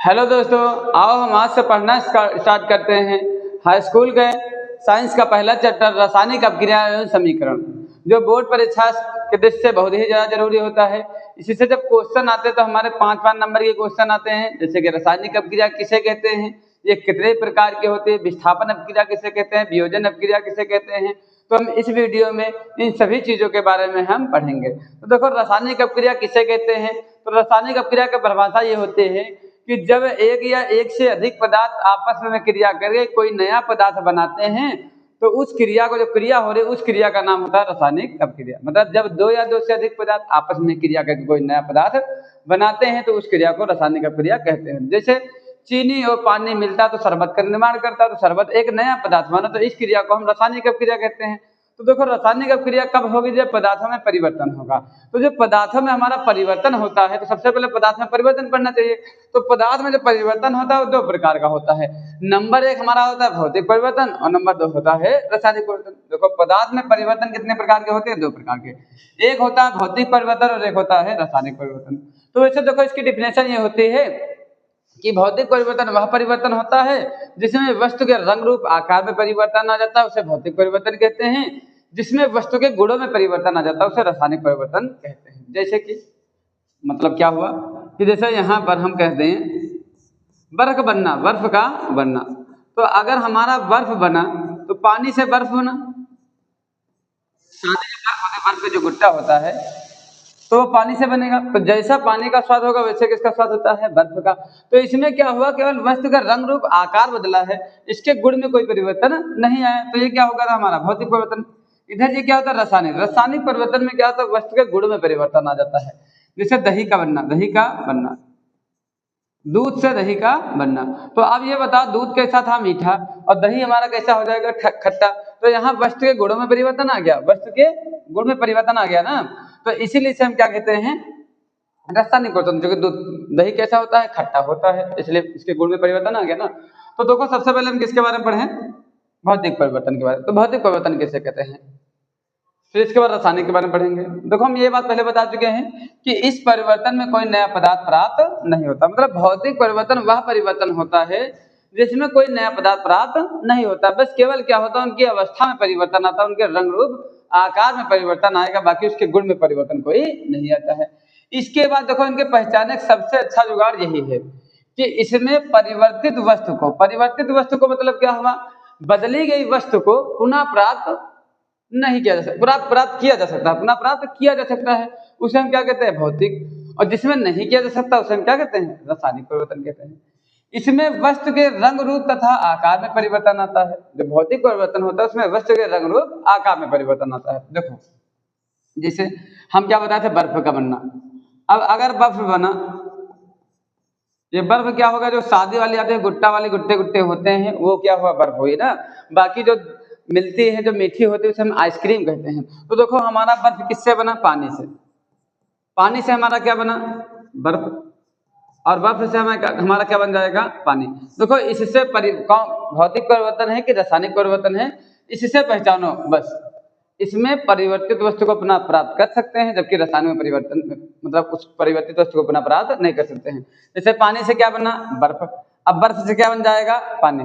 Hello दोस्तों, आओ हम आज से पढ़ना स्टार्ट करते हैं। हाई स्कूल के साइंस का पहला चैप्टर रासायनिक अपक्रिया एवं समीकरण, जो बोर्ड परीक्षा के दृष्टि से बहुत ही ज़्यादा जरूरी होता है। इसी से जब क्वेश्चन आते हैं तो हमारे 5 नंबर के क्वेश्चन आते हैं, जैसे कि रासायनिक अपक्रिया किसे कहते हैं, ये कितने प्रकार के होते हैं, विस्थापन अपक्रिया किसे कहते हैं, वियोजन अपक्रिया किसे कहते हैं। तो हम इस वीडियो में इन सभी चीज़ों के बारे में हम पढ़ेंगे। तो देखो, रासायनिक अपक्रिया किसे कहते हैं। तो रासायनिक अपक्रिया की परिभाषा ये होती है कि जब एक या एक से अधिक पदार्थ आपस में क्रिया करके कोई नया पदार्थ बनाते हैं तो उस क्रिया को, जो क्रिया हो रही है उस क्रिया का नाम होता है रासायनिक अपक्रिया। मतलब जब दो या दो से अधिक पदार्थ आपस में क्रिया करके कोई नया पदार्थ बनाते हैं तो उस क्रिया को रासायनिक अपक्रिया कहते हैं। जैसे चीनी और पानी मिलता तो शरबत का निर्माण करता, तो शरबत एक नया पदार्थ बना, तो इस क्रिया को हम रासायनिक अपक्रिया कहते हैं। तो देखो, रासायनिक अपक्रिया कब होगी, जब पदार्थों में परिवर्तन होगा। तो जब पदार्थों में हमारा परिवर्तन होता है तो सबसे पहले पदार्थ में परिवर्तन करना चाहिए। तो पदार्थ में जो परिवर्तन होता है वो दो प्रकार का होता है। नंबर एक हमारा होता है भौतिक परिवर्तन और नंबर दो होता है रासायनिक परिवर्तन। देखो, पदार्थ में परिवर्तन कितने प्रकार के होते हैं, दो प्रकार के। एक होता है भौतिक परिवर्तन और एक होता है रासायनिक परिवर्तन। तो वैसे देखो, इसकी डिफिनेशन ये होती है कि भौतिक परिवर्तन वह परिवर्तन होता है जिसमें वस्तु के रंग रूप आकार में परिवर्तन आ जाता है, उसे भौतिक परिवर्तन कहते हैं। जिसमें वस्तु के गुणों में परिवर्तन आ जाता है उसे रासायनिक परिवर्तन कहते हैं। जैसे कि मतलब क्या हुआ कि जैसे यहाँ पर हम कहते हैं बर्फ बनना, बर्फ का बनना। तो अगर हमारा बर्फ बना तो पानी से बर्फ बना, सादे जो बर्फ होते, बर्फ का जो गुट्टा होता है तो वो पानी से बनेगा। तो जैसा पानी का स्वाद होगा वैसे किसका स्वाद होता है, बर्फ का। तो इसमें क्या हुआ, केवल वस्तु का रंग रूप आकार बदला है, इसके गुण में कोई परिवर्तन नहीं आया। तो ये क्या होगा, हमारा भौतिक परिवर्तन। इधर ये क्या होता है, रासायनिक। रासायनिक परिवर्तन में क्या होता है, वस्तु के गुण में परिवर्तन आ जाता है। जैसे दही का बनना, दही का बनना, दूध से दही का बनना। तो अब ये बताओ, दूध कैसा था, मीठा, और दही हमारा कैसा हो जाएगा, खट्टा। तो यहाँ वस्तु के गुणों में परिवर्तन आ गया, वस्तु के गुण में परिवर्तन आ गया ना। तो इसीलिए इसे हम क्या कहते हैं, रासायनिक परिवर्तन। जो कि दूध, दही कैसा होता है, खट्टा होता है, इसलिए इसके गुण में परिवर्तन आ गया ना। तो देखो, सबसे पहले हम किसके बारे में पढ़ें, भौतिक परिवर्तन के बारे में। तो भौतिक परिवर्तन किसे कहते हैं, फिर इसके बाद रासायनिक के बारे में पढ़ेंगे। देखो, हम ये बात पहले बता चुके हैं कि इस परिवर्तन में कोई नया पदार्थ प्राप्त नहीं होता। मतलब भौतिक परिवर्तन वह परिवर्तन होता है जिसमें कोई नया पदार्थ प्राप्त नहीं होता, बस केवल क्या होता है, उनकी अवस्था में परिवर्तन आता है, उनके रंग रूप आकार में परिवर्तन आएगा, बाकी उसके गुण में परिवर्तन कोई नहीं आता है। इसके बाद देखो, इनके पहचाने का सबसे अच्छा जुगाड़ यही है कि इसमें परिवर्तित वस्तु को मतलब क्या हुआ, बदली गई वस्तु को पुनः प्राप्त नहीं किया जा सकता, प्राप्त किया जा सकता है, पुनः प्राप्त किया जा सकता है, उसे हम क्या कहते हैं, भौतिक। और जिसमें नहीं किया जा सकता उसे हम क्या कहते हैं, रासायनिक परिवर्तन कहते हैं। इसमें वस्तु के रंग रूप तथा आकार में परिवर्तन आता है। जो भौतिक परिवर्तन होता है उसमें वस्तु के रंग रूप आकार में परिवर्तन आता है। देखो, जैसे हम क्या बताए थे, बर्फ का बनना। अब अगर बर्फ बना, ये बर्फ क्या होगा, जो सादी वाली आते हैं, गुट्टा वाली, गुट्टे गुट्टे होते हैं, वो क्या हुआ, बर्फ हुई ना। बाकी जो मिलती है, जो मीठी होती है, उसे हम आइसक्रीम कहते हैं। तो देखो, हमारा बर्फ किससे बना, पानी से। पानी से हमारा क्या बना, बर्फ, और बर्फ से हमारा क्या बन जाएगा, पानी। देखो, इससे भौतिक परिवर्तन है कि रासायनिक परिवर्तन है, इससे पहचानो बस। इसमें परिवर्तित वस्तु को पुनः प्राप्त कर सकते हैं, जबकि रासायनिक में परिवर्तन मतलब उस परिवर्तित वस्तु को पुनः प्राप्त नहीं कर सकते हैं। जैसे पानी से क्या बना, बर्फ। अब बर्फ से क्या बन जाएगा, पानी।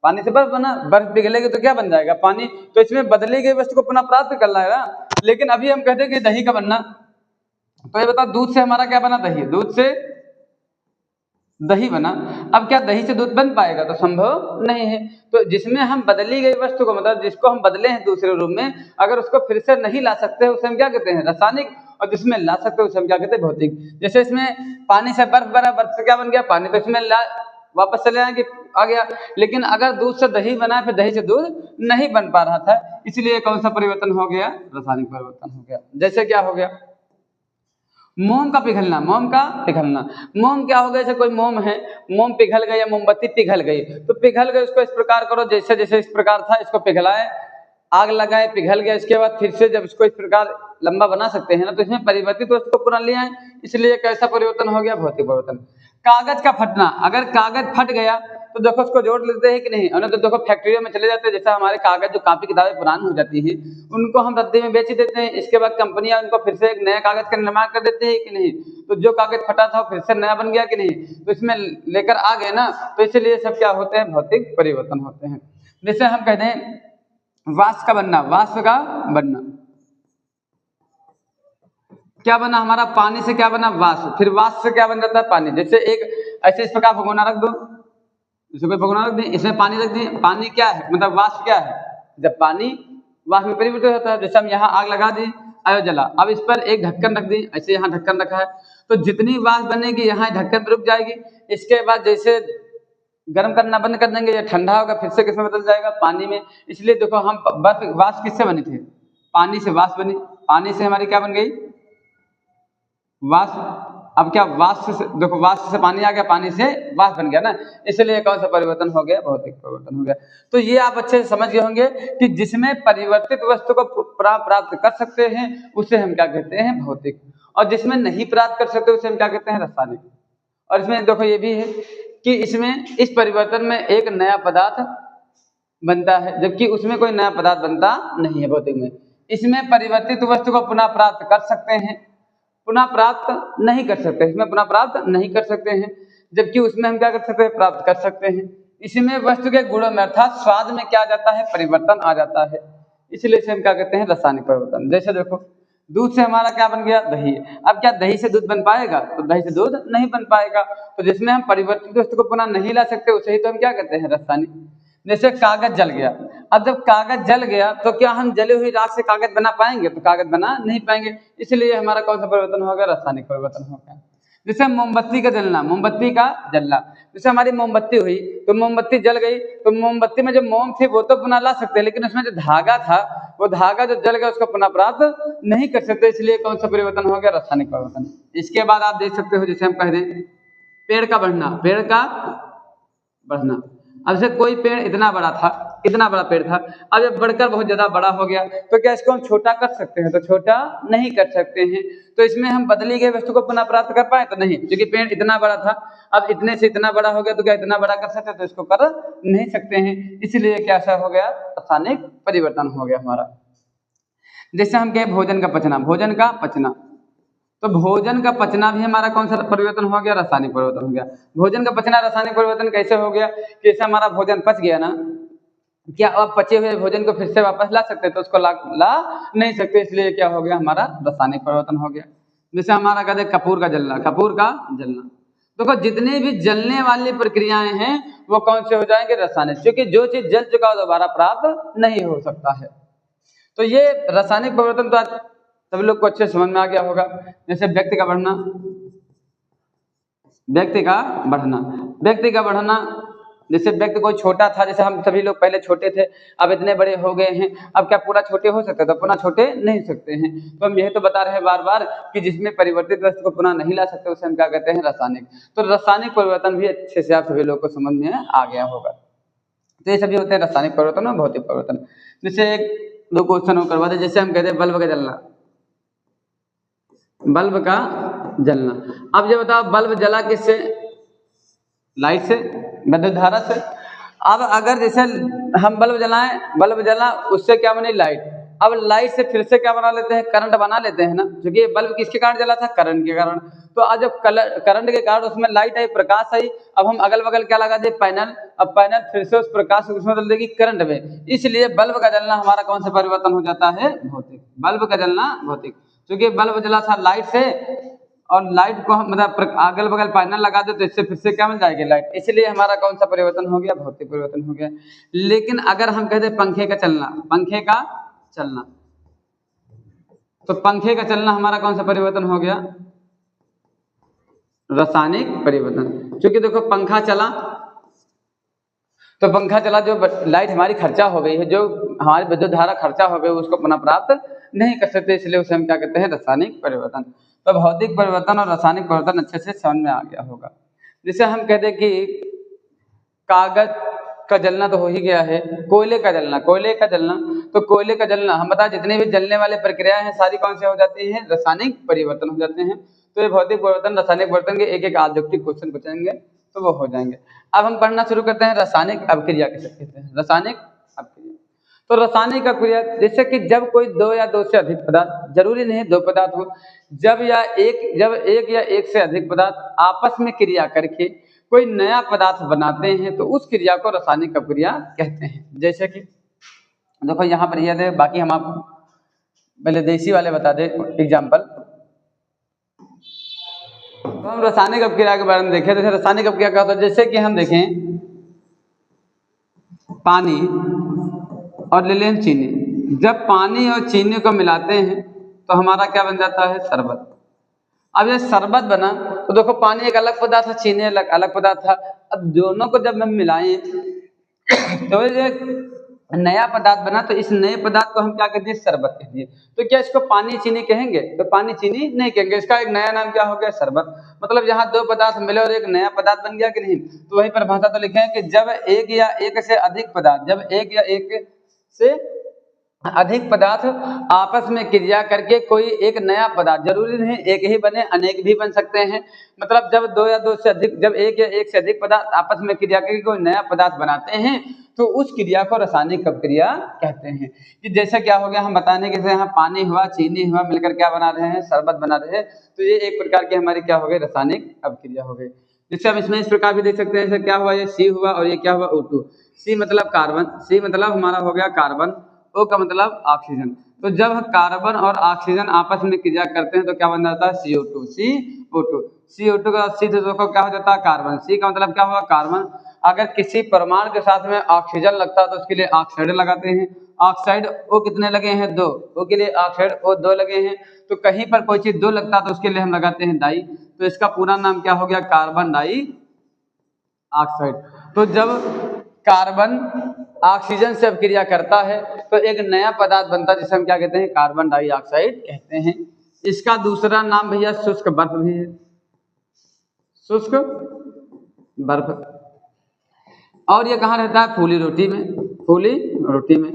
पानी से बर्फ बना, बर्फ पिघलेगी तो क्या बन जाएगा, पानी। तो इसमें बदली गई वस्तु को पुनः प्राप्त करना है ना। लेकिन अभी हम कहते हैं कि दही का बनना, तो ये बताओ, दूध से हमारा क्या बना, दही। दूध से दही बना। अब क्या दही से दूध बन पाएगा, तो संभव नहीं है। तो जिसमें हम बदली गई वस्तु को, मतलब जिसको हम बदले हैं दूसरे रूप में, अगर उसको फिर से नहीं ला सकते उसे हम क्या कहते हैं, रासायनिक। और जिसमें ला सकते हैं उसे हम क्या कहते हैं, भौतिक। जैसे इसमें पानी से बर्फ बना, बर्फ से क्या बन गया, पानी। तो इसमें वापस चले आएंगे, आ गया। लेकिन अगर दूध से दही बना, फिर दही से दूध नहीं बन पा रहा था, इसलिए कौन सा परिवर्तन हो गया, रासायनिक परिवर्तन हो गया। जैसे क्या हो गया, मोम का पिघलना, मोम का पिघलना। मोम क्या हो गया, जैसे कोई मोम है, मोम पिघल गई या मोमबत्ती पिघल गई, तो पिघल गई, उसको इस प्रकार करो, जैसे जैसे इस प्रकार था, इसको पिघलाए, आग लगाए, पिघल गया। इसके बाद फिर से जब इसको इस प्रकार लंबा बना सकते हैं ना, तो इसमें परिवर्तित वस्तु को पुनः ले आए, इसलिए कैसा परिवर्तन हो गया, भौतिक परिवर्तन। कागज का फटना, अगर कागज फट गया तो तो देखो उसको जोड़ लेते हैं कि नहीं, और तो देखो फैक्ट्रियों में चले जाते हैं, जैसा हमारे कागज जो कापी किताबें पुरानी हो जाती है उनको हम रद्दी में बेच देते हैं, इसके बाद कंपनियां उनको फिर से एक नया कागज का निर्माण कर देते हैं कि नहीं, तो जो कागज फटा था फिर से नया बन गया कि नहीं, तो इसमें लेकर आ गए ना, तो इसलिए सब क्या होते हैं, भौतिक परिवर्तन होते हैं। जैसे हम कहते हैं वाष्प का बनना, वाष्प का बनना क्या बना हमारा, पानी से क्या बना, वाष्प, फिर वाष्प से क्या बन जाता है, पानी। जैसे एक ऐसे इस प्रकार भगोना रख दो, जैसे कोई भगोना रख दी, इसमें पानी रख दी, पानी क्या है, मतलब वाष्प क्या है, जब पानी वाष्प में परिवर्तित होता है। जैसे हम यहाँ आग लगा दी, आयो जला, अब इस पर एक ढक्कन रख दी, ऐसे यहाँ ढक्कन रखा है, तो जितनी वाष्प बनेगी यहाँ ढक्कन पर रुक जाएगी, इसके बाद जैसे गर्म करना बंद कर देंगे, ये ठंडा होगा, फिर से किसमें बदल जाएगा, पानी में। इसलिए देखो हम बर्फ, वाष्प किससे बनी थी, पानी से वाष्प बनी, पानी से हमारी क्या बन गई, वाष्प। अब क्या वाष्प से, देखो वाष्प से पानी आ गया, पानी से वाष्प बन गया ना, इसलिए कौन सा परिवर्तन हो गया, भौतिक परिवर्तन हो गया। तो ये आप अच्छे से समझ गए होंगे कि जिसमें परिवर्तित वस्तु को प्राप्त कर सकते हैं उसे हम क्या कहते हैं, भौतिक, और जिसमें नहीं प्राप्त कर सकते उसे हम क्या कहते हैं, रासायनिक। और इसमें देखो ये भी है कि इसमें इस परिवर्तन में एक नया पदार्थ बनता है, जबकि उसमें कोई नया पदार्थ बनता नहीं है भौतिक में। इसमें परिवर्तित वस्तु को पुनः प्राप्त कर सकते हैं, पुनः प्राप्त नहीं कर सकते, इसमें पुनः प्राप्त नहीं कर सकते हैं, जबकि उसमें हम क्या कर सकते हैं, प्राप्त कर सकते हैं। इसमें वस्तु के गुणों में अर्थात स्वाद में क्या जाता है, परिवर्तन आ जाता है, इसलिए इसे हम क्या कहते हैं, रासायनिक परिवर्तन। जैसे देखो दूध से हमारा क्या बन गया, दही। अब क्या दही से दूध बन पाएगा, तो दही से दूध नहीं बन पाएगा। तो जिसमें हम परिवर्तित वस्तु को पुनः नहीं ला सकते उसे ही तो हम क्या कहते हैं, रासायनिक। जैसे कागज जल गया, अब जब कागज जल गया तो क्या हम जली हुई राख से कागज बना पाएंगे, तो कागज बना नहीं पाएंगे, इसलिए हमारा कौन सा परिवर्तन हो गया, रासायनिक परिवर्तन हो गया। जैसे मोमबत्ती का जलना, मोमबत्ती का जलना, जैसे हमारी मोमबत्ती हुई तो मोमबत्ती जल गई, तो मोमबत्ती में जो मोम थी वो तो पुनः ला सकते हैं, लेकिन उसमें जो धागा था वो धागा जो जल गया उसको पुनः प्राप्त नहीं कर सकते, इसलिए कौन सा परिवर्तन हो गया, रासायनिक परिवर्तन। इसके बाद आप देख सकते हो, जैसे हम कह दें पेड़ का बढ़ना, पेड़ का बढ़ना। अब जैसे कोई पेड़ इतना बड़ा था, इतना बड़ा पेड़ था, अब जब बढ़कर बहुत ज्यादा बड़ा हो गया तो क्या इसको हम छोटा कर सकते हैं, तो छोटा नहीं कर सकते हैं। तो इसमें हम बदली गई वस्तु को पुनः प्राप्त कर पाए, तो नहीं, क्योंकि पेड़ इतना बड़ा था, अब इतने से इतना बड़ा हो गया, तो क्या इतना बड़ा कर सकते, तो इसको कर नहीं सकते हैं, इसलिए क्या ऐसा हो गया, रासायनिक परिवर्तन हो गया हमारा। जैसे हम कहें भोजन का पचना, भोजन का पचना, तो भोजन का पचना भी हमारा कौन सा परिवर्तन हो गया, रासायनिक परिवर्तन हो गया। भोजन का पचना रासायनिक परिवर्तन कैसे हो गया, जैसे हमारा भोजन पच गया ना, क्या अब पचे हुए भोजन को फिर से वापस ला सकते, तो उसको ला नहीं सकते, इसलिए क्या हो गया, हमारा रासायनिक परिवर्तन हो गया। जैसे हमारा कहते हैं कपूर का जलना, कपूर का जलना, देखो जितनी भी जलने वाली प्रक्रियाएं हैं वो कौन से हो जाएंगे, रासायनिक, क्योंकि जो चीज जल चुका है दोबारा प्राप्त नहीं हो सकता है। तो ये रासायनिक परिवर्तन तो आज सभी लोग को अच्छे समझ में आ गया होगा। जैसे व्यक्ति का बढ़ना, व्यक्ति का बढ़ना, व्यक्ति का बढ़ना, जैसे व्यक्ति कोई छोटा था, जैसे हम सभी लोग पहले छोटे थे, अब इतने बड़े हो गए हैं, अब क्या पूरा छोटे हो सकते, तो पुनः छोटे नहीं सकते हैं। तो हम यही तो बता रहे हैं बार बार कि जिसमें परिवर्तित वस्तु को पुनः नहीं ला सकते उसे हम क्या कहते हैं, रासायनिक। तो रासायनिक परिवर्तन भी अच्छे से आप सभी लोग को समझ में आ गया होगा। तो ये सभी होते हैं रासायनिक परिवर्तन और भौतिक परिवर्तन। जैसे एक दो क्वेश्चन और करवा दे, जैसे हम कहते हैं बल्ब का जलना, बल्ब का जलना। अब ये बताओ बल्ब जला किससे, लाइट से, विद्युत धारा से। अब अगर जैसे हम बल्ब जलाएं, बल्ब जला, उससे क्या बनी, लाइट। अब लाइट से फिर से क्या बना लेते हैं, करंट बना लेते हैं ना, क्योंकि ये बल्ब किसके कारण जला था, करंट के कारण। तो आज जब करंट के कारण उसमें लाइट आई, प्रकाश आई, अब हम अगल बगल क्या लगा दे, पैनल, अब पैनल फिर से उस प्रकाश को उसमें बदल देगी करंट में, इसलिए बल्ब का जलना हमारा कौन सा परिवर्तन हो जाता है, भौतिक। बल्ब का जलना भौतिक, क्योंकि बल्ब जला था लाइट से, और लाइट को हम मतलब अगल बगल पैनल लगा दे तो इससे फिर से क्या मिल जाएगी, लाइट, इसलिए हमारा कौन सा परिवर्तन हो गया, भौतिक परिवर्तन हो गया। लेकिन अगर हम कहते पंखे का चलना, पंखे का चलना, तो पंखे का चलना हमारा कौन सा परिवर्तन हो गया, रासायनिक परिवर्तन। क्योंकि देखो पंखा चला, तो पंखा चला, जो लाइट हमारी खर्चा हो गई है, जो हमारी विद्युत धारा खर्चा हो गई, उसको पुनः प्राप्त नहीं कर सकते, इसलिए उसे हम क्या कहते हैं, रासायनिक परिवर्तन। तो भौतिक परिवर्तन और रासायनिक परिवर्तन अच्छे से समझ में आ गया होगा। जैसे हम कहते हैं कि कागज का जलना तो हो ही गया है, कोयले का जलना, कोयले का जलना, तो कोयले का जलना हम बता, जितने भी जलने वाले प्रक्रियाएं हैं सारी कौन से हो जाती है, रासायनिक परिवर्तन हो जाते हैं। तो ये भौतिक परिवर्तन रासायनिक परिवर्तन के एक एक ऑब्जेक्टिव क्वेश्चन पूछेंगे, तो वो हो जाएंगे। अब हम पढ़ना शुरू करते हैं रासायनिक अभिक्रिया किसे कहते हैं। रासायनिक अभिक्रिया, तो रासायनिक अभिक्रिया जैसे कि जब कोई दो या दो से अधिक पदार्थ, जरूरी नहीं दो पदार्थ हो, जब एक या एक से अधिक पदार्थ आपस में क्रिया करके कोई नया पदार्थ बनाते हैं तो उस क्रिया को रासायनिक अभिक्रिया कहते हैं। जैसे कि देखो यहाँ पर यह है, बाकी हम आपको पहले देसी वाले बता दें एग्जाम्पल। तो हम रासायनिक अभिक्रिया के बारे में देखें, जैसे रासायनिक अभिक्रिया क्या होता है, जैसे कि हम देखें पानी और ले लें चीनी। जब पानी और चीनी को मिलाते हैं तो हमारा क्या बन जाता है, शरबत। अब ये शरबत बना तो देखो पानी एक अलग पदार्थ था, चीनी अलग पदार्थ था। अब दोनों को जब हम मिलाएं तो ये नया पदार्थ बना, तो इस नए पदार्थ को हम क्या कहते हैं, शरबत कहते हैं। तो क्या इसको पानी चीनी कहेंगे, तो पानी चीनी नहीं कहेंगे, इसका एक नया नाम क्या हो गया, शरबत। मतलब यहाँ दो पदार्थ मिले और एक नया पदार्थ बन गया कि नहीं। तो वही परिभाषा तो लिखे हैं कि जब एक या एक से अधिक पदार्थ, जब एक या एक से अधिक पदार्थ आपस में क्रिया करके कोई एक नया पदार्थ, जरूरी नहीं एक ही बने, अनेक भी बन सकते हैं। मतलब जब दो या दो से अधिक, जब एक या एक से अधिक पदार्थ आपस में क्रिया करके कोई नया पदार्थ बनाते हैं तो उस क्रिया को रासायनिक अभिक्रिया कहते हैं। कि जैसे क्या हो गया, हम बताने के यहाँ पानी हुआ चीनी हुआ मिलकर क्या बना रहे हैं, शरबत बना रहे हैं। तो ये एक प्रकार की हमारी क्या हो गई, रासायनिक अभिक्रिया हो गई। जिससे हम इसमें इस प्रकार भी देख सकते हैं, जैसे क्या हुआ, ये सी हुआ और ये क्या हुआ, O2। सी मतलब कार्बन, सी मतलब हमारा हो गया कार्बन, O का मतलब ऑक्सीजन। तो जब कार्बन और ऑक्सीजन आपस में क्रिया करते हैं तो क्या बन जाता है, CO2। CO2 का सी तो क्या हो जाता है, कार्बन। सी का मतलब क्या हुआ, कार्बन। अगर किसी परमाणु के साथ में ऑक्सीजन लगता है तो उसके लिए ऑक्साइड लगाते हैं। ऑक्साइड O कितने लगे हैं, 2। O के लिए ऑक्साइड O 2 लगे हैं। तो कहीं पर कोई चीज 2 लगता है तो उसके लिए हम लगाते हैं डाई। तो इसका पूरा नाम क्या हो गया, कार्बन डाई ऑक्साइड। तो जब कार्बन ऑक्सीजन से अभिक्रिया करता है तो एक नया पदार्थ बनता है जिसे हम क्या कहते हैं, कार्बन डाइऑक्साइड कहते हैं। इसका दूसरा नाम भैया शुष्क बर्फ भी है, शुष्क बर्फ। और ये कहाँ रहता है, फूली रोटी में, फूली रोटी में,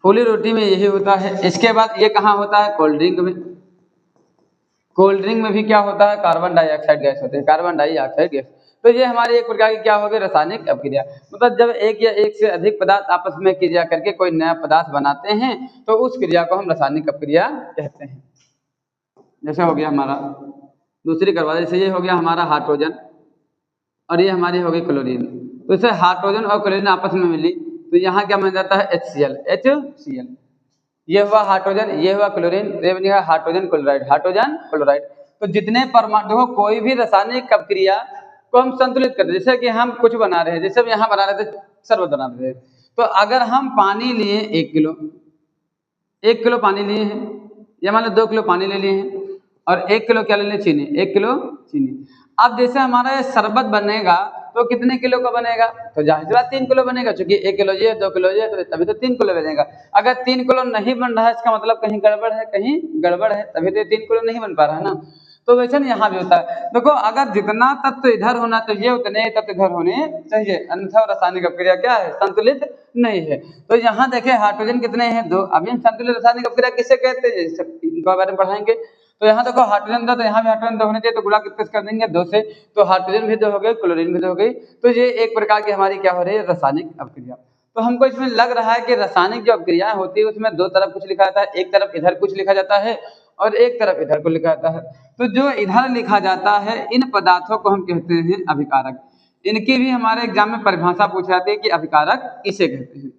फूली रोटी में यही होता है। इसके बाद ये कहाँ होता है, कोल्ड ड्रिंक में। कोल्ड ड्रिंक में भी क्या होता है, कार्बन डाइऑक्साइड गैस होती है, कार्बन डाइऑक्साइड गैस। तो ये हमारी एक प्रकार की क्या होगी, रासायनिक अभिक्रिया। मतलब जब एक या एक से अधिक पदार्थ आपस में क्रिया करके कोई नया पदार्थ बनाते हैं तो उस क्रिया को हम रासायनिक अभिक्रिया कहते हैं। जैसे हो गया हमारा दूसरी करवा, जैसे ये हो गया हमारा हाइड्रोजन और ये हमारी हो गई क्लोरीन। तो इसे हाइड्रोजन और क्लोरीन आपस में मिली तो यहाँ क्या बन जाता है, HCl। ये हुआ हाइड्रोजन, ये हुआ क्लोरीन, ये बन गया हाइड्रोजन क्लोराइड, हाइड्रोजन क्लोराइड। तो जितने परमाणु, देखो कोई भी रासायनिक अभिक्रिया को हम संतुलित करते हैं। जैसे कि हम कुछ बना रहे हैं, जैसे हम यहाँ बना रहे थे शरबत बना रहे थे, तो अगर हम पानी लिए 1 किलो, 1 किलो पानी लिए हैं, या मान लो 2 किलो पानी ले लिए हैं और 1 किलो क्या ले लें, चीनी, 1 किलो चीनी। अब जैसे हमारा ये शरबत बनेगा तो कितने किलो का बनेगा, तो जाहिर सी बात 3 किलो बनेगा, क्योंकि 1 किलो ये 2 किलो ये, तो तभी तो 3 किलो बनेगा। अगर 3 किलो नहीं बन रहा है इसका मतलब कहीं गड़बड़ है, कहीं गड़बड़ है, तभी तो 3 किलो नहीं बन पा रहा है ना। तो वैसे नहीं यहाँ भी होता है। देखो अगर जितना तत्व इधर होना चाहिए उतने ही तत्व इधर होने चाहिए, अन्यथा रासायनिक अभिक्रिया क्या है, संतुलित नहीं है। तो यहाँ देखें हाइड्रोजन कितने हैं, 2। अभी हम संतुलित रासायनिक अभिक्रिया किसे कहते हैं, इनके बारे में पढ़ाएंगे। तो यहाँ देखो हाइड्रोजन 2, तो यहाँ भी हाइड्रोजन 2 होने चाहिए, तो गुणा कितने कर देंगे, 2 से। तो हाइड्रोजन भी 2 हो गए, क्लोरीन भी 2 हो गई। तो ये एक प्रकार की हमारी क्या हो रही है, रासायनिक अभिक्रिया। तो हमको इसमें लग रहा है कि रासायनिक जो अभिक्रिया होती है उसमें 2 तरफ कुछ लिखा जाता है, एक तरफ इधर कुछ लिखा जाता है और एक तरफ इधर को लिखा जाता है। तो जो इधर लिखा जाता है इन पदार्थों को हम कहते हैं अभिकारक। इनकी भी हमारे एग्जाम में परिभाषा पूछी जाती है कि अभिकारक किसे कहते हैं।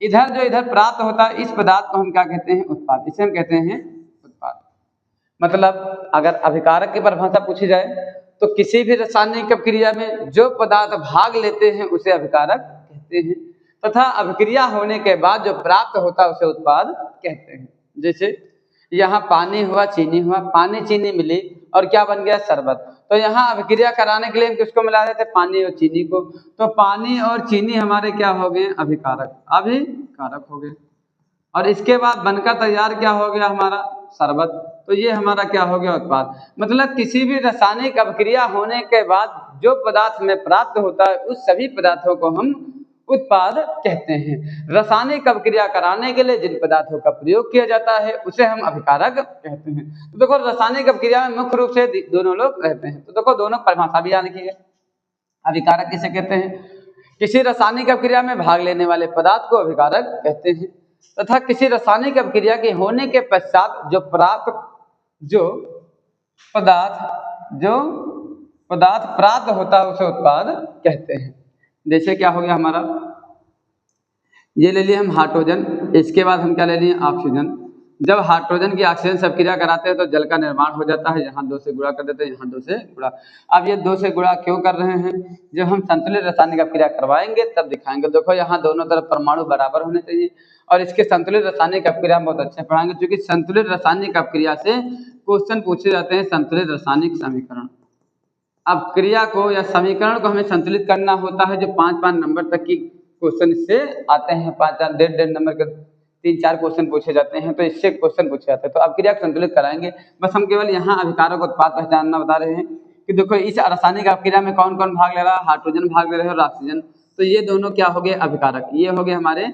इधर जो इधर प्राप्त होता है इस पदार्थ को हम क्या कहते हैं, उत्पाद, इसे हम कहते हैं उत्पाद। मतलब अगर अभिकारक की परिभाषा पूछी जाए तो किसी भी रासायनिक अभिक्रिया में जो पदार्थ भाग लेते हैं उसे अभिकारक कहते हैं, तथा अभिक्रिया होने के बाद जो प्राप्त होता है उसे उत्पाद कहते हैं। जैसे यहाँ पानी हुआ चीनी हुआ, पानी चीनी मिली और क्या बन गया, शरबत। तो यहाँ अभिक्रिया कराने के लिए हम किसको मिला रहे थे, पानी और चीनी को। तो पानी और चीनी हमारे क्या हो गए, अभिकारक हो गए। और इसके बाद बनकर तैयार क्या हो गया हमारा, शरबत। तो ये हमारा क्या हो गया, उत्पाद। मतलब किसी भी रासायनिक अभिक्रिया होने के बाद जो पदार्थ में प्राप्त होता है उस सभी पदार्थों को हम उत्पाद कहते हैं। रासायनिक अभिक्रिया कराने के लिए जिन पदार्थों का प्रयोग किया जाता है उसे हम अभिकारक कहते हैं। तो देखो रासायनिक अभिक्रिया में मुख्य रूप से दोनों लोग रहते हैं। तो देखो दोनों परिभाषा भी याद रखिए। अभिकारक किसे कहते हैं? किसी रासायनिक अभिक्रिया में भाग लेने वाले पदार्थ को अभिकारक कहते हैं तथा किसी रासायनिक अभिक्रिया के होने के पश्चात जो पदार्थ प्राप्त होता है उसे उत्पाद कहते हैं। जैसे क्या हो गया हमारा, ये ले लिए हम हाइड्रोजन, इसके बाद हम क्या ले लिए ऑक्सीजन। जब हाइड्रोजन की ऑक्सीजन से अभिक्रिया कराते हैं तो जल का निर्माण हो जाता है, यहाँ 2 से गुणा कर देते हैं, यहाँ 2 से गुणा। अब ये 2 से गुणा क्यों कर रहे हैं? जब हम संतुलित रासायनिक अभिक्रिया करवाएंगे तब दिखाएंगे। देखो यहाँ दोनों तरफ परमाणु बराबर होने चाहिए और इसके संतुलित रासायनिक अभिक्रिया हम बहुत अच्छे पढ़ाएंगे, क्योंकि संतुलित रासायनिक अभिक्रिया से क्वेश्चन पूछे जाते हैं। संतुलित रासायनिक समीकरण अभिक्रिया को या समीकरण को हमें संतुलित करना होता है, जो 5-5 नंबर तक की क्वेश्चन इससे आते हैं। 5-4 1.5 नंबर के 3-4 क्वेश्चन पूछे जाते हैं, तो इससे क्वेश्चन पूछे जाते हैं। तो अभिक्रिया को संतुलित कराएंगे। बस हम केवल यहाँ अभिकारक उत्पाद पहचानना बता रहे हैं कि देखो इस रासायनिक अभिक्रिया में कौन कौन भाग ले रहा है? हाइड्रोजन भाग ले रहे हैं और ऑक्सीजन। तो ये दोनों क्या हो गए? अभिकारक। ये हो गए हमारे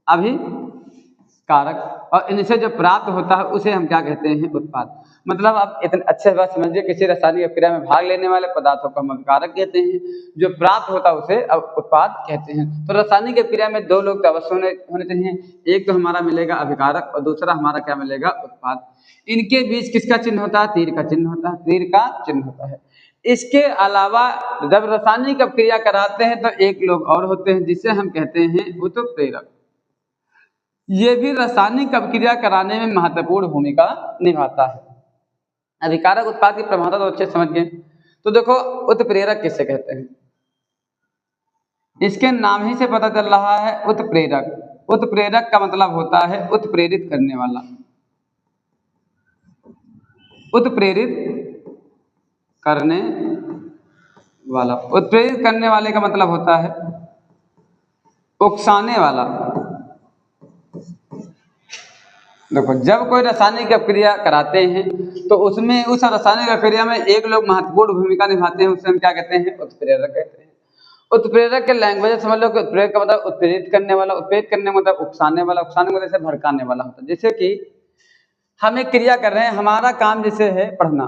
अभिकारक, और इनसे जो प्राप्त होता है उसे हम क्या कहते हैं? उत्पाद। मतलब आप इतने अच्छे बात समझिए, किसी रासायनिक अभिक्रिया में भाग लेने वाले पदार्थों को हम अभिकारक कहते हैं, जो प्राप्त होता है उसे उत्पाद कहते हैं। तो रासायनिक अभिक्रिया में 2 लोग तो अवश्य होने चाहिए, एक तो हमारा मिलेगा अभिकारक और दूसरा हमारा क्या मिलेगा? उत्पाद। इनके बीच किसका चिन्ह होता है? तीर का चिन्ह होता है, तीर का चिन्ह होता है। इसके अलावा जब रासायनिक अभिक्रिया कराते हैं तो एक लोग और होते हैं जिसे हम कहते हैं उत्प्रेरक। ये भी रासायनिक अभिक्रिया कराने में महत्वपूर्ण भूमिका निभाता है। अभिकारक उत्पाद की प्रभावता तो अच्छे समझ गए। तो देखो उत्प्रेरक किसे कहते हैं? इसके नाम ही से पता चल रहा है, उत्प्रेरक। उत्प्रेरक का मतलब होता है उत्प्रेरित करने वाला। उत्प्रेरित करने वाला, उत्प्रेरित करने वाले का मतलब होता है उकसाने वाला। देखो जब कोई रासायनिक अभिक्रिया कराते हैं तो उसमें उस रासायनिक अभिक्रिया में एक लोग महत्वपूर्ण भूमिका निभाते हैं, उसे हम क्या कहते हैं? उत्प्रेरक कहते हैं। उत्प्रेरक के लैंग्वेज समझ लो कि उत्प्रेरक का मतलब उत्प्रेरित करने वाला, उत्प्रेरित करने मतलब उकसाने वाला, उकसाने मतलब जैसे भड़काने वाला होता है। जैसे कि हम एक क्रिया कर रहे हैं, हमारा काम जैसे है पढ़ना,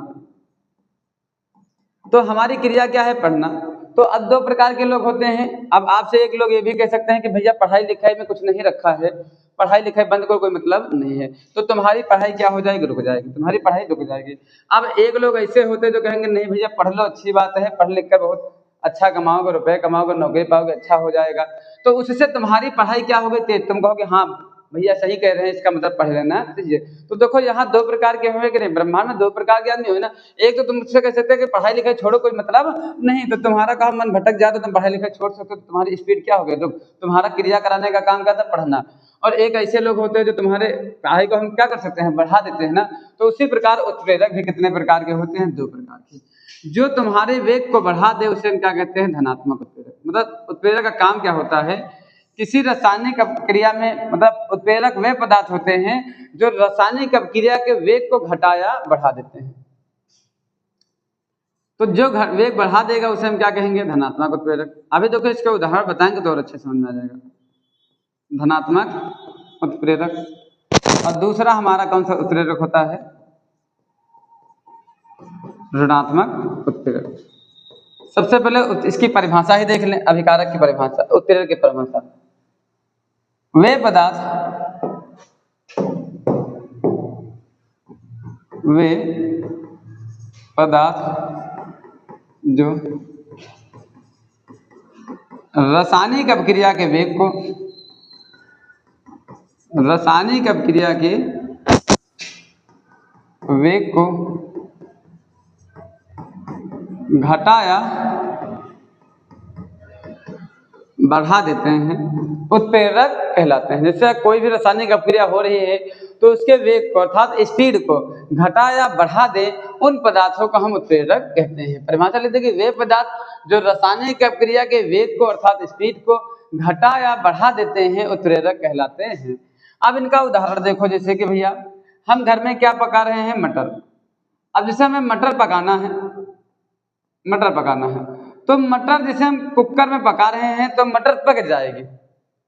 तो हमारी क्रिया क्या है? पढ़ना। तो अब 2 प्रकार के लोग होते हैं। अब आपसे एक लोग ये भी कह सकते हैं कि भैया पढ़ाई लिखाई में कुछ नहीं रखा है, पढ़ाई लिखाई बंद करो, कोई मतलब नहीं है, तो तुम्हारी पढ़ाई क्या हो जाएगी? रुक जाएगी, तुम्हारी पढ़ाई रुक जाएगी। अब एक लोग ऐसे होते हैं जो कहेंगे नहीं भैया पढ़ लो, अच्छी बात है, पढ़ लिख कर बहुत अच्छा कमाओगे, रुपए कमाओगे, नौकरी पाओगे, अच्छा हो जाएगा, तो उससे तुम्हारी पढ़ाई क्या हो गई? तेज। तुम कहोगे हाँ भैया सही कह रहे हैं, इसका मतलब पढ़ लेना चाहिए। तो देखो यहाँ 2 प्रकार के हुए कि नहीं, ब्रह्मांड में 2 प्रकार के आदमी हुए ना। एक तो तुम मुझसे कह सकते हैं कि पढ़ाई लिखाई छोड़ो, कोई मतलब नहीं, तो तुम्हारा कहा मन भटक जाए तो तुम पढ़ाई लिखाई छोड़ सकते हो, तो तुम्हारी स्पीड क्या हो गई? तो तुम्हारा क्रिया कराने का काम क्या था? पढ़ना। और एक ऐसे लोग होते हैं जो तुम्हारे पढ़ाई को हम क्या कर सकते हैं? बढ़ा देते हैं ना। तो उसी प्रकार उत्प्रेरक भी कितने प्रकार के होते हैं? 2 प्रकार के। जो तुम्हारे वेग को बढ़ा दे उसे हम क्या कहते हैं? धनात्मक उत्प्रेरक। मतलब उत्प्रेरक का काम क्या होता है? किसी रासायनिक अभिक्रिया में, मतलब उत्प्रेरक वे पदार्थ होते हैं जो रासायनिक अभिक्रिया के वेग को घटा या बढ़ा देते हैं। तो जो वेग बढ़ा देगा उसे हम क्या कहेंगे? धनात्मक उत्प्रेरक। अभी देखो इसका उदाहरण बताएंगे तो और अच्छे समझ में आ जाएगा। धनात्मक उत्प्रेरक। और दूसरा हमारा कौन सा उत्प्रेरक होता है? ऋणात्मक उत्प्रेरक। सबसे पहले इसकी परिभाषा ही देख लें, अभिकारक की परिभाषा, उत्प्रेरक की परिभाषा। वे पदार्थ जो रासायनिक अभिक्रिया के वेग को, रासायनिक अभिक्रिया के वेग को घटाया बढ़ा देते हैं, उत्प्रेरक कहलाते हैं। जैसे कोई भी रासायनिक अभिक्रिया हो रही है तो उसके वेग को अर्थात स्पीड को घटा या बढ़ा दे, उन पदार्थों को हम उत्प्रेरक कहते हैं। परिभाषा लेते हैं कि वे पदार्थ जो रासायनिक अभिक्रिया के वेग को अर्थात स्पीड को घटा या बढ़ा देते हैं, उत्प्रेरक कहलाते हैं। अब इनका उदाहरण देखो, जैसे कि भैया हम घर में क्या पका रहे हैं? मटर। अब जैसे हमें मटर पकाना है, तो मटर जैसे हम कुकर में पका रहे हैं तो मटर पक जाएगी।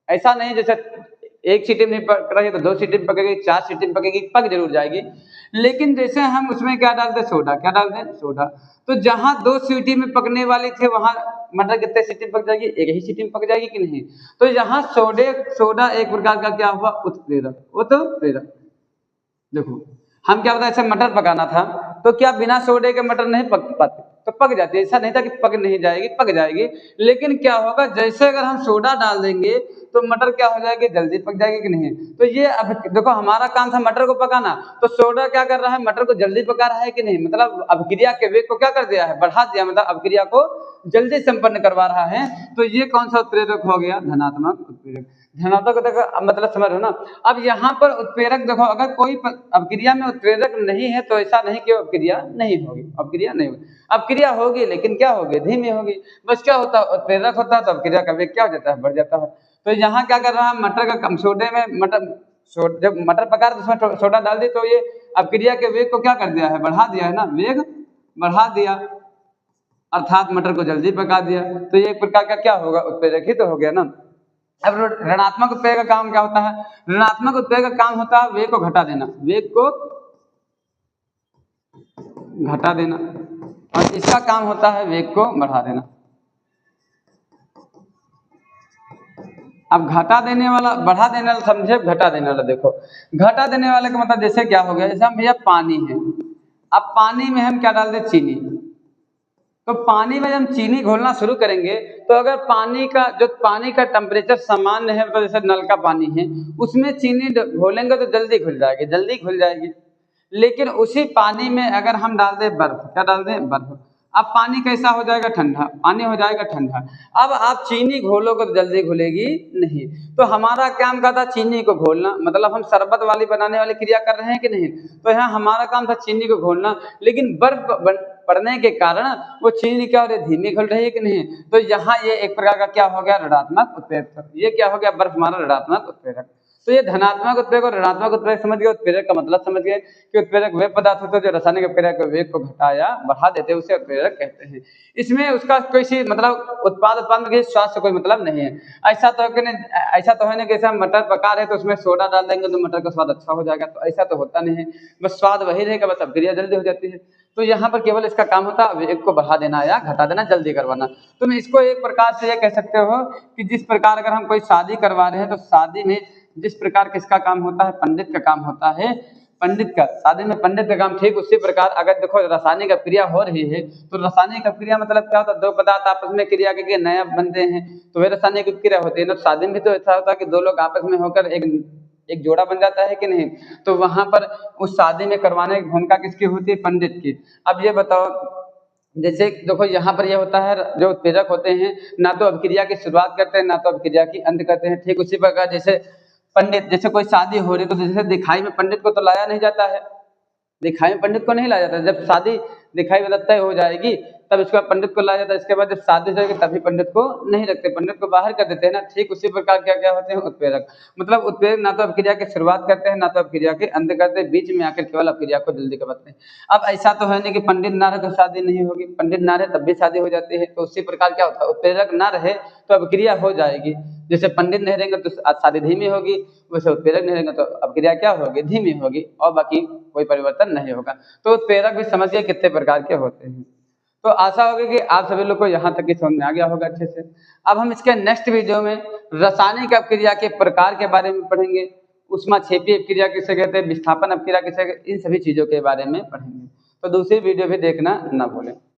ऐसा नहीं जैसे 1 सीटी में नहीं पक रही तो 2 सीटी में पकेगी, 4 सीटी में पकेगी, पक जरूर जाएगी। लेकिन जैसे हम उसमें क्या डालते, सोडा, क्या डालते हैं, सोडा। तो जहाँ 2 सीटी में पकने वाली थे वहां मटर कितने सीटी में पक जाएगी, एक ही सीटी में पक जाएगी कि नहीं। तो यहाँ सोडा एक प्रकार का क्या हुआ, उत्प्रेरक। देखो हम क्या बताया, ऐसे मटर पकाना था तो क्या बिना सोडे के मटर नहीं पक पाते, तो पक जाती है। ऐसा नहीं था कि पक नहीं जाएगी, पक जाएगी। लेकिन क्या होगा, जैसे अगर हम सोडा डाल देंगे तो मटर क्या हो जाएगी, जल्दी पक जाएगी कि नहीं। तो ये अब देखो हमारा काम था मटर को पकाना, तो सोडा क्या कर रहा है, मटर को जल्दी पका रहा है कि नहीं, मतलब अभिक्रिया के वेग को क्या कर दिया है, बढ़ा दिया, मतलब अभिक्रिया को जल्दी संपन्न करवा रहा है। तो ये कौन सा उत्प्रेरक हो गया, धनात्मक उत्प्रेरक। धनात्मक उत्प्रेरक मतलब समझ रहे हो ना। अब यहाँ पर उत्प्रेरक देखो, अगर कोई अभिक्रिया में उत्प्रेरक नहीं है तो ऐसा नहीं कि अभिक्रिया नहीं होगी, अभिक्रिया नहीं होगी, अभिक्रिया होगी लेकिन क्या होगी, धीमी होगी। बस क्या होता है, उत्प्रेरक होता है तो अभिक्रिया का वेग क्या हो जाता है, बढ़ जाता है। तो यहाँ क्या कर रहा है, मटर का कम सोडे में जब मटर पका तो उसमें सोडा डाल दी, तो ये अभिक्रिया के वेग को क्या कर दिया है, बढ़ा दिया है ना, वेग बढ़ा दिया, अर्थात मटर को जल्दी पका दिया। तो ये एक प्रकार का क्या होगा, उत्प्रेरक ही तो हो गया ना। अब ऋणात्मक उत्प्रेरक का काम क्या होता है, ऋणात्मक उत्प्रेरक का काम होता है वेग को घटा देना, वेग को घटा देना, और इसका काम होता है वेग को बढ़ा देना। अब घटा देने वाला, बढ़ा देने वाला समझे, घटा देने वाला देखो, घटा देने वाले का मतलब जैसे क्या हो गया, जैसे हम भैया पानी है, अब पानी में हम क्या डाल दे, चीनी। तो पानी में जब हम चीनी घोलना शुरू करेंगे तो अगर पानी का टेम्परेचर सामान्य है, तो जैसे नल का पानी है, उसमें चीनी घोलेंगे तो जल्दी घुल जाएगी, जल्दी घुल जाएगी। लेकिन उसी पानी में अगर हम डाल दें बर्फ, क्या डाल दें, बर्फ, अब पानी कैसा हो जाएगा, ठंडा, पानी हो जाएगा ठंडा। अब आप चीनी घोलोगे तो जल्दी घुलेगी नहीं। तो हमारा काम का था चीनी को घोलना, मतलब हम शरबत वाली बनाने वाली क्रिया कर रहे हैं कि नहीं। तो यहाँ हमारा काम था चीनी को घोलना, लेकिन पड़ने के कारण वो चीनी क्या हो रही है, धीमी घुल रही है कि नहीं। तो यहाँ ये एक प्रकार का क्या हो गया, ऋणात्मक उत्प्रेरक। ये क्या हो गया, बर्फ हमारा ऋणात्मक उत्प्रेरक। तो ये धनात्मक उत्प्रेरक और ऋणात्मक उत्प्रेरक समझ गए, उत्प्रेरक का मतलब समझ गए कि उत्प्रेरक वे पदार्थ होते हैं जो रासायनिक अभिक्रिया के वेग को घटा या बढ़ा देते हैं, उसे उत्प्रेरक कहते हैं। इसमें उसका कोई मतलब उत्पाद के स्वाद से कोई मतलब नहीं है। ऐसा तो है नहीं, ऐसा तो है नहीं कि जैसे हम मटर पका रहे तो उसमें सोडा डाल देंगे तो मटर का स्वाद अच्छा हो जाएगा, तो ऐसा तो होता नहीं है। बस स्वाद वही रहेगा, बस अभिक्रिया जल्दी हो जाती है। तो यहाँ पर केवल इसका काम होता है वेग को बढ़ा देना या घटा देना, जल्दी करवाना। तुम इसको एक प्रकार से ये कह सकते हो कि जिस प्रकार अगर हम कोई शादी करवा रहे हैं तो शादी में जिस प्रकार किसका काम होता है, पंडित का काम होता है, पंडित का, शादी में पंडित का काम, ठीक उसी प्रकार अगर देखो रासायनिक क्रिया हो रही है तो रासायनिक क्रिया मतलब क्या होता है, दो पदार्थ आपस में क्रिया करके नया बनते हैं तो वह रासायनिक क्रिया होती है ना। शादी में तो ऐसा होता है कि दो लोग आपस में होकर एक जोड़ा बन जाता है कि नहीं। तो वहां पर उस शादी में करवाने की भूमिका किसकी होती है, पंडित की। अब ये बताओ, जैसे देखो यहाँ पर ये होता है, जो उत्प्रेरक होते हैं ना तो अभिक्रिया की शुरुआत करते हैं ना तो अभिक्रिया की अंत करते हैं। ठीक उसी प्रकार जैसे पंडित, जैसे कोई शादी हो रही है तो जैसे दिखाई में पंडित को तो लाया नहीं जाता है, दिखाई में पंडित को नहीं लाया जाता। जब शादी दिखाई में तय हो जाएगी तब इसके बाद पंडित को लाया जाता है। इसके बाद जब शादी हो जाएगी तभी पंडित को नहीं रखते, पंडित को बाहर कर देते हैं ना। ठीक उसी प्रकार क्या क्या होते हैं, उत्प्रेरक। मतलब उत्प्रेरक ना तो अभिक्रिया की शुरुआत करते हैं ना तो अभिक्रिया के अंत करते हैं, बीच में आकर केवल अभिक्रिया को जल्दी करवाते हैं। अब ऐसा तो है नहीं कि पंडित ना रहे तो शादी नहीं होगी, पंडित ना रहे तब भी शादी हो जाती है। तो उसी प्रकार क्या होता है, उत्प्रेरक ना रहे तो अभिक्रिया हो जाएगी। जैसे पंडित नहीं रहेंगे तो शादी धीमी होगी, वैसे उत्प्रेरक नहीं रहेंगे तो अभिक्रिया क्या होगी, धीमी होगी, और बाकी कोई परिवर्तन नहीं होगा। तो उत्प्रेरक भी समझिए कितने प्रकार के होते हैं। तो आशा होगी कि आप सभी लोग को यहाँ तक की समझ में आ गया होगा अच्छे से। अब हम इसके नेक्स्ट वीडियो में रासायनिक अपक्रिया के प्रकार के बारे में पढ़ेंगे, ऊष्माक्षेपी अपक्रिया किसे कहते हैं, विस्थापन अपक्रिया किसे कहते हैं, इन सभी चीजों के बारे में पढ़ेंगे। तो दूसरी वीडियो भी देखना ना भूलें।